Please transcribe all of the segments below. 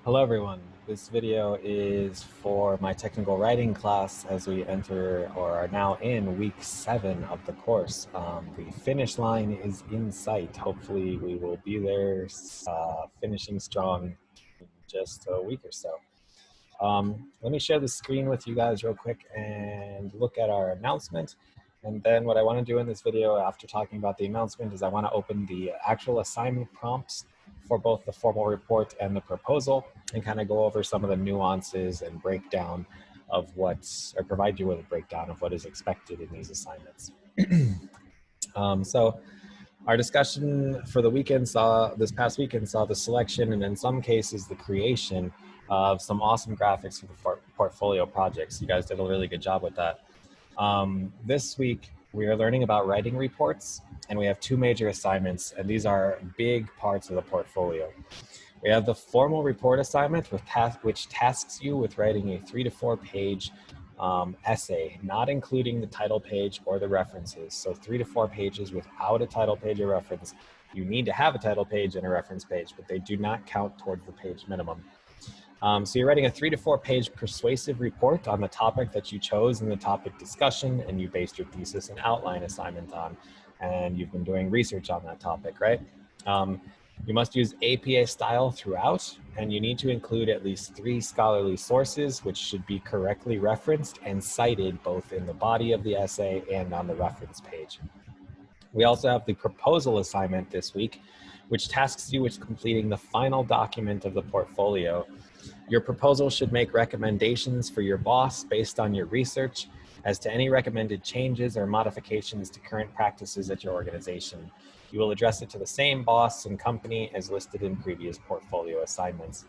Hello everyone. This video is for my technical writing class as we enter or are now in week 7 of the course. The finish line is in sight. Hopefully we will be there finishing strong in just a week or so. Let me share the screen with you guys real quick and look at our announcement. And then what I want to do in this video after talking about the announcement is I want to open the actual assignment prompts for both the formal report and the proposal and kind of go over some of the nuances and breakdown of or provide you with a breakdown of what is expected in these assignments. So our discussion for the weekend this past weekend saw the selection and in some cases the creation of some awesome graphics for the portfolio projects. You guys did a really good job with that. This week, we are learning about writing reports, and we have 2 major assignments, and these are big parts of the portfolio. We have the formal report assignment, which tasks you with writing a 3 to 4 page essay, not including the title page or the references. So 3 to 4 pages without a title page or reference. You need to have a title page and a reference page, but they do not count towards the page minimum. So you're writing a 3 to 4 page persuasive report on the topic that you chose in the topic discussion and you based your thesis and outline assignment on, and you've been doing research on that topic, right? You must use APA style throughout, and you need to include at least 3 scholarly sources, which should be correctly referenced and cited both in the body of the essay and on the reference page. We also have the proposal assignment this week, which tasks you with completing the final document of the portfolio. Your proposal should make recommendations for your boss based on your research as to any recommended changes or modifications to current practices at your organization. You will address it to the same boss and company as listed in previous portfolio assignments.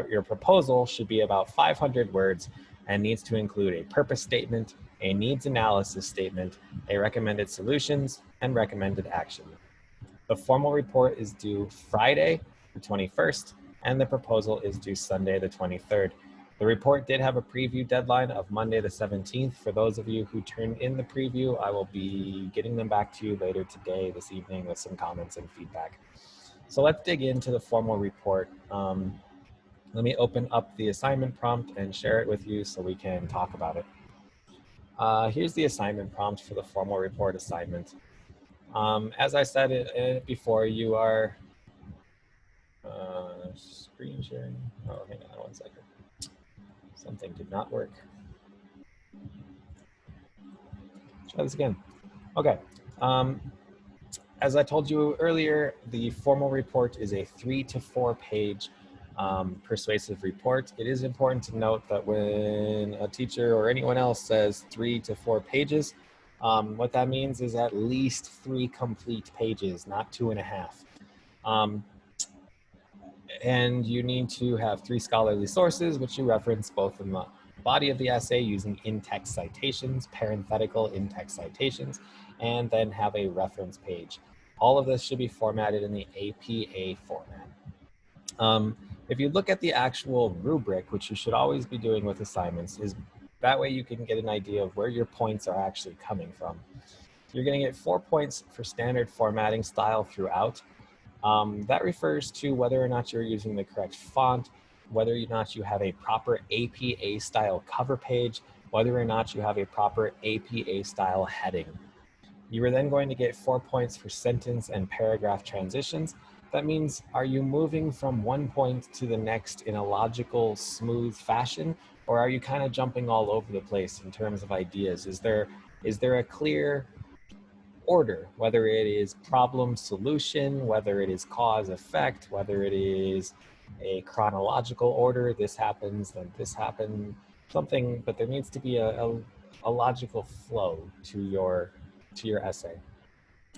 Your proposal should be about 500 words and needs to include a purpose statement, a needs analysis statement, a recommended solutions, and recommended action. The formal report is due Friday, the 21st, and the proposal is due Sunday, the 23rd. The report did have a preview deadline of Monday, the 17th. For those of you who turned in the preview, I will be getting them back to you later today, this evening, with some comments and feedback. So let's dig into the formal report. Let me open up the assignment prompt and share it with you so we can talk about it. Here's the assignment prompt for the formal report assignment. As I said before, you are screen sharing. Oh, hang on 1 second. Something did not work. Try this again. Okay. As I told you earlier, the formal report is a 3 to 4 page persuasive report. It is important to note that when a teacher or anyone else says 3 to 4 pages, what that means is at least 3 complete pages, not 2.5. And you need to have 3 scholarly sources, which you reference both in the body of the essay using in-text citations, parenthetical in-text citations, and then have a reference page. All of this should be formatted in the APA format. If you look at the actual rubric, which you should always be doing with assignments, is that way you can get an idea of where your points are actually coming from. You're going to get 4 points for standard formatting style throughout. That refers to whether or not you're using the correct font, whether or not you have a proper APA style cover page, whether or not you have a proper APA style heading. You are then going to get 4 points for sentence and paragraph transitions. That means, are you moving from one point to the next in a logical, smooth fashion, or are you kind of jumping all over the place in terms of ideas? Is there a clear order, whether it is problem solution, whether it is cause effect, whether it is a chronological order, this happens, then this happened, something, but there needs to be a logical flow to your essay.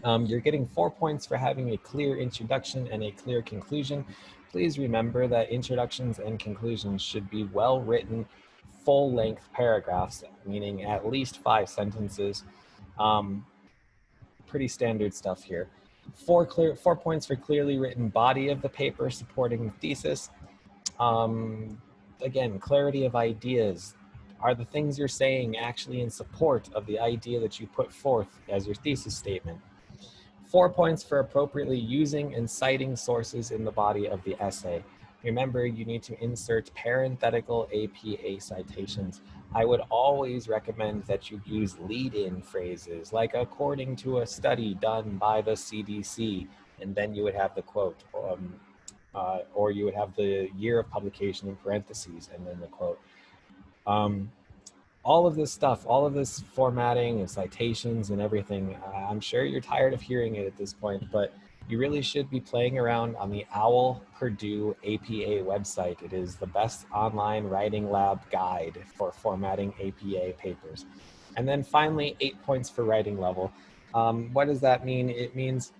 You're getting 4 points for having a clear introduction and a clear conclusion. Please remember that introductions and conclusions should be well-written, full-length paragraphs, meaning at least 5 sentences. Pretty standard stuff here. 4 points for clearly written body of the paper supporting the thesis. Again, clarity of ideas. Are the things you're saying actually in support of the idea that you put forth as your thesis statement? 4 points for appropriately using and citing sources in the body of the essay. Remember, you need to insert parenthetical APA citations. I would always recommend that you use lead-in phrases like according to a study done by the CDC, and then you would have the quote, or you would have the year of publication in parentheses and then the quote. All of this stuff, all of this formatting and citations and everything, I'm sure you're tired of hearing it at this point, but you really should be playing around on the OWL Purdue APA website. It is the best online writing lab guide for formatting APA papers. And then finally, 8 points for writing level. What does that mean? It means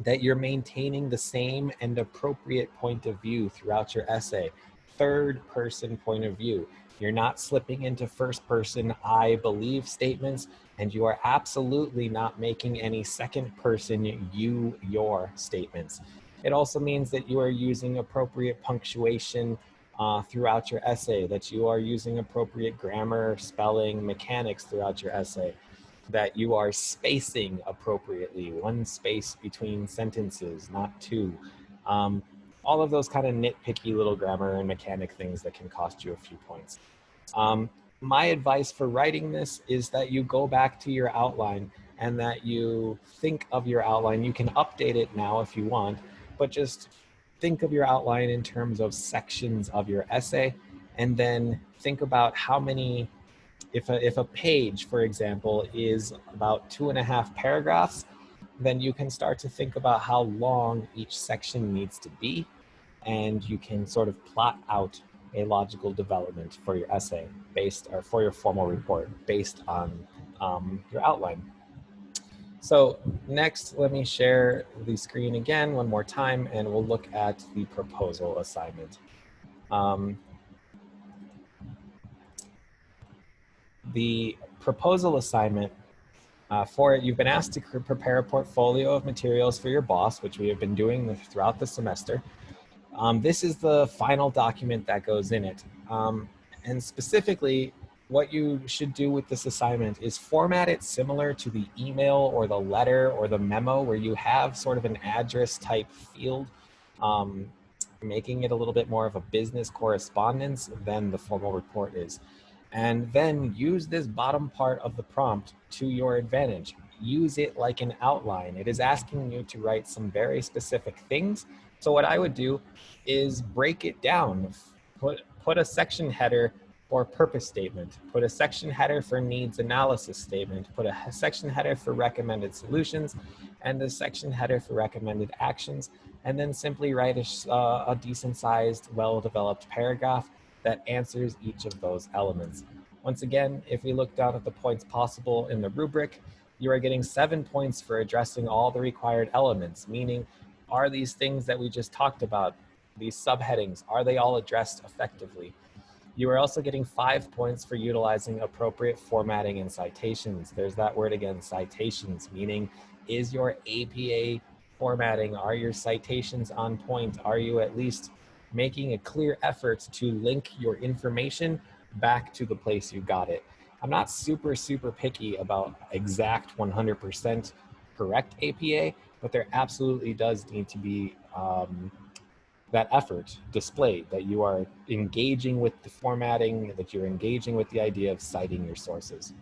that you're maintaining the same and appropriate point of view throughout your essay. Third person point of view. You're not slipping into first person I believe statements, and you are absolutely not making any second person you, your statements. It also means that you are using appropriate punctuation throughout your essay, that you are using appropriate grammar, spelling, mechanics throughout your essay, that you are spacing appropriately, one space between sentences, not two. All of those kind of nitpicky little grammar and mechanic things that can cost you a few points. My advice for writing this is that you go back to your outline and that you think of your outline. You can update it now if you want, but just think of your outline in terms of sections of your essay, and then think about how many, if a page, for example, is about 2.5 paragraphs, then you can start to think about how long each section needs to be, and you can sort of plot out a logical development for your essay based, or for your formal report based on your outline. So next, let me share the screen again one more time, and we'll look at the proposal assignment. The proposal assignment, for it, you've been asked to prepare a portfolio of materials for your boss, which we have been doing throughout the semester. This is the final document that goes in it. And specifically, what you should do with this assignment is format it similar to the email or the letter or the memo, where you have sort of an address type field, making it a little bit more of a business correspondence than the formal report is. And then use this bottom part of the prompt to your advantage. Use it like an outline. It is asking you to write some very specific things. So what I would do is break it down. Put a section header for purpose statement. Put a section header for needs analysis statement. Put a section header for recommended solutions, and a section header for recommended actions. And then simply write a decent sized, well-developed paragraph that answers each of those elements. Once again, if we look down at the points possible in the rubric, you are getting 7 points for addressing all the required elements, meaning, are these things that we just talked about, these subheadings, are they all addressed effectively? You are also getting 5 points for utilizing appropriate formatting and citations. There's that word again, citations, meaning, is your APA formatting, are your citations on point? Are you at least making a clear effort to link your information back to the place you got it? I'm not super picky about exact 100% correct APA, but there absolutely does need to be that effort displayed, that you are engaging with the formatting, that you're engaging with the idea of citing your sources.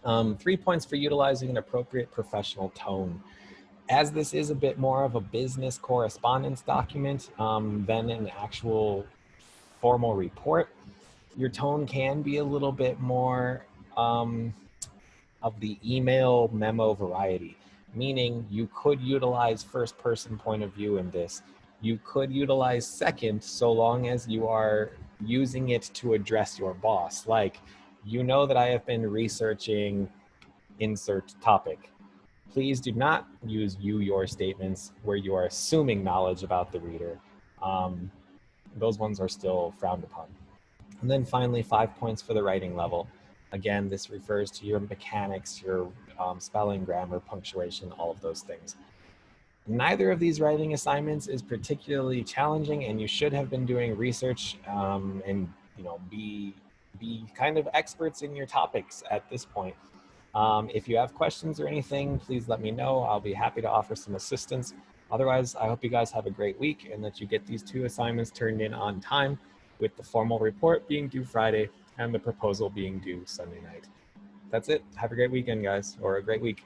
3 points for utilizing an appropriate professional tone. As this is a bit more of a business correspondence document than an actual formal report, your tone can be a little bit more of the email memo variety, meaning you could utilize first person point of view in this. You could utilize second, so long as you are using it to address your boss. Like, you know that I have been researching insert topic. Please do not use you, your statements where you are assuming knowledge about the reader. Those ones are still frowned upon. And then finally, 5 points for the writing level. Again, this refers to your mechanics, your spelling, grammar, punctuation, all of those things. Neither of these writing assignments is particularly challenging, and you should have been doing research and be kind of experts in your topics at this point. If you have questions or anything, please let me know. I'll be happy to offer some assistance. Otherwise, I hope you guys have a great week and that you get these 2 assignments turned in on time, with the formal report being due Friday and the proposal being due Sunday night. That's it. Have a great weekend, guys, or a great week.